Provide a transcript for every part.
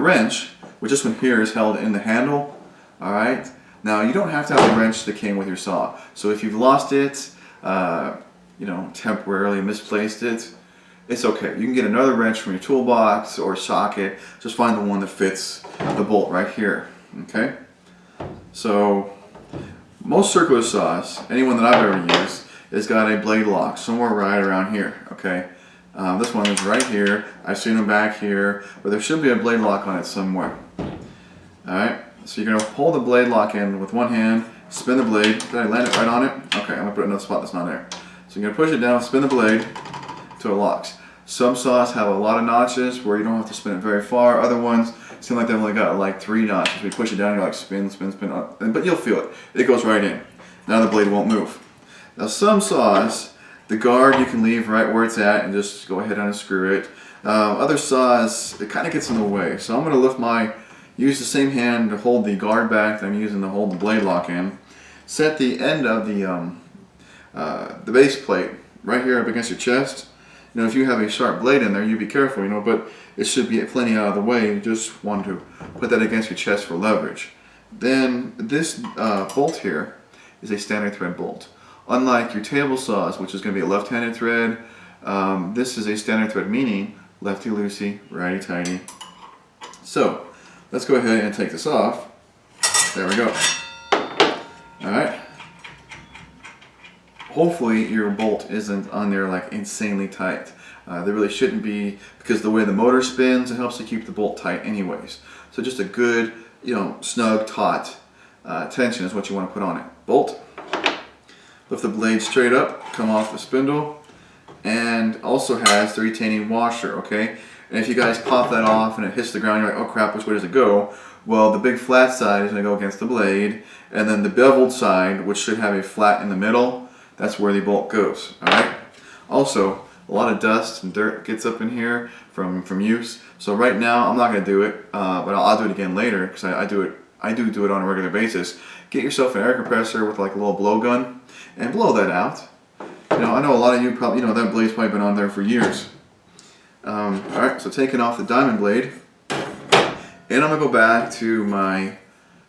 wrench, which this one here is held in the handle. All right. Now you don't have to have a wrench that came with your saw. So if you've lost it, you know, temporarily misplaced it, it's okay. You can get another wrench from your toolbox or socket. Just find the one that fits the bolt right here. Okay. So most circular saws, anyone that I've ever used, has got a blade lock somewhere right around here. Okay. This one is right here. I've seen them back here, but there should be a blade lock on it somewhere. All right. So you're gonna pull the blade lock in with one hand, spin the blade. Did I land it right on it? Okay, I'm gonna put it in another spot that's not there. So you're gonna push it down, spin the blade till it locks. Some saws have a lot of notches where you don't have to spin it very far. Other ones seem like they've only got like 3 notches. We push it down, you're like spin, spin, spin, but you'll feel it. It goes right in. Now the blade won't move. Now some saws, the guard you can leave right where it's at and just go ahead and unscrew it. Other saws, it kind of gets in the way. So I'm gonna use the same hand to hold the guard back that I'm using to hold the blade lock in. Set the end of the base plate right here up against your chest. You know, if you have a sharp blade in there, you be careful, you know, but it should be plenty out of the way. You just want to put that against your chest for leverage. Then this bolt here is a standard thread bolt. Unlike your table saws, which is going to be a left-handed thread, this is a standard thread, meaning lefty-loosey, righty-tighty. So let's go ahead and take this off. There we go. All right. Hopefully your bolt isn't on there like insanely tight. They really shouldn't be, because the way the motor spins, it helps to keep the bolt tight anyways. So just a good, you know, snug, taut tension is what you want to put on it. Bolt. Lift the blade straight up, come off the spindle, and also has the retaining washer, okay? And if you guys pop that off and it hits the ground, you're like, oh crap, which way does it go? Well, the big flat side is going to go against the blade, and then the beveled side, which should have a flat in the middle, that's where the bolt goes, alright? Also, a lot of dust and dirt gets up in here from use. So right now, I'm not going to do it, but I'll do it again later, because I do it on a regular basis. Get yourself an air compressor with like a little blowgun, and blow that out. You know, I know a lot of you probably, you know, that blade's probably been on there for years. Alright, so taking off the diamond blade, and I'm going to go back to my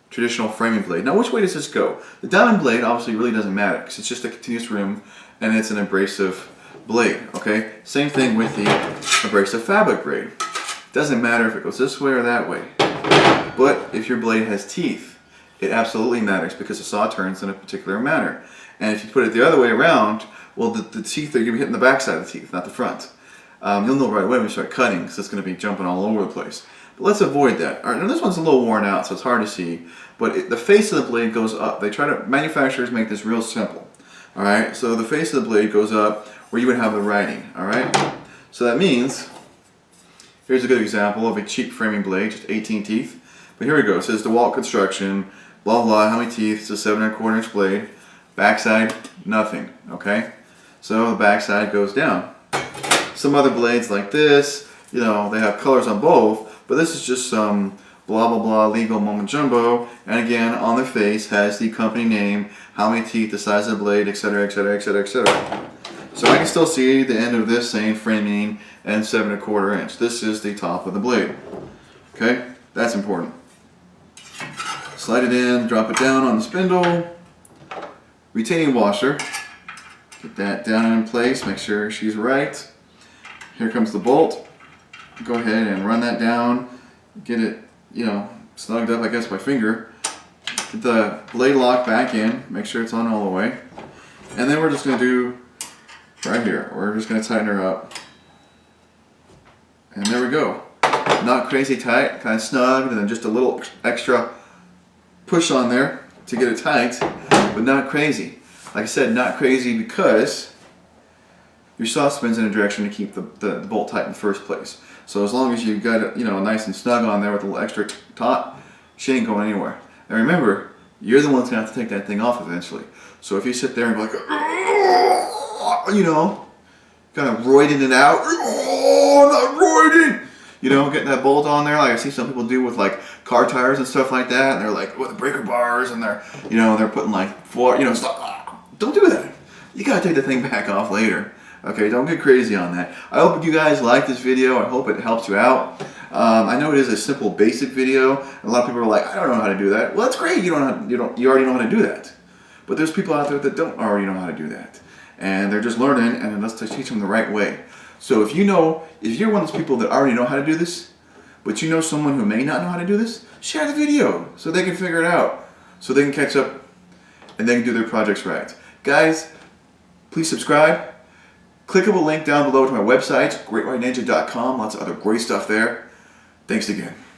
traditional framing blade. Now, which way does this go? The diamond blade obviously really doesn't matter because it's just a continuous rim and it's an abrasive blade, okay? Same thing with the abrasive fabric blade. Doesn't matter if it goes this way or that way. But if your blade has teeth, it absolutely matters because the saw turns in a particular manner. And if you put it the other way around, well, the teeth are going to be hitting the back side of the teeth, not the front. You'll know right away when you start cutting because it's going to be jumping all over the place. But let's avoid that. All right, now this one's a little worn out, so it's hard to see. But the face of the blade goes up. Manufacturers make this real simple. All right, so the face of the blade goes up where you would have the writing. All right, so that means, here's a good example of a cheap framing blade, just 18 teeth. But here we go. It says DeWalt Construction, blah blah. How many teeth? It's a 7 1/4 inch blade. Backside, nothing. Okay, so the backside goes down. Some other blades like this, you know, they have colors on both. But this is just some blah blah blah legal mumbo jumbo, and again on the face has the company name, how many teeth, the size of the blade, etc, etc, etc, etc. So I can still see the end of this saying framing and 7 1/4 inch. This is the top of the blade. Okay, that's important. Slide it in, drop it down on the spindle. Retaining washer. Get that down in place, make sure she's right. Here comes the bolt. Go ahead and run that down, get it, you know, snugged up, I guess, by finger. Get the blade lock back in, make sure it's on all the way. And then we're just going to do right here, we're just going to tighten her up. And there we go. Not crazy tight, kind of snugged, and then just a little extra push on there to get it tight, but not crazy. Like I said, not crazy because your saw spins in a direction to keep the bolt tight in the first place. So as long as you got it, you know, nice and snug on there with a little extra taut, she ain't going anywhere. And remember, you're the one that's gonna have to take that thing off eventually. So if you sit there and be like, you know, kind of roiding it out, not roiding, you know, getting that bolt on there, like I see some people do with like car tires and stuff like that, and they're like with the breaker bars, and they're, you know, they're putting like 4, you know, stuff. Don't do that. You gotta take the thing back off later. Okay, don't get crazy on that. I hope you guys like this video. I hope it helps you out. I know it is a simple, basic video. A lot of people are like, I don't know how to do that. Well, that's great. You already know how to do that. But there's people out there that don't already know how to do that, and they're just learning. And let's teach them the right way. So if you're one of those people that already know how to do this, but you know someone who may not know how to do this, share the video so they can figure it out, so they can catch up and they can do their projects right. Guys, please subscribe. Clickable link down below to my website, greatwhiteninja.com. Lots of other great stuff there. Thanks again.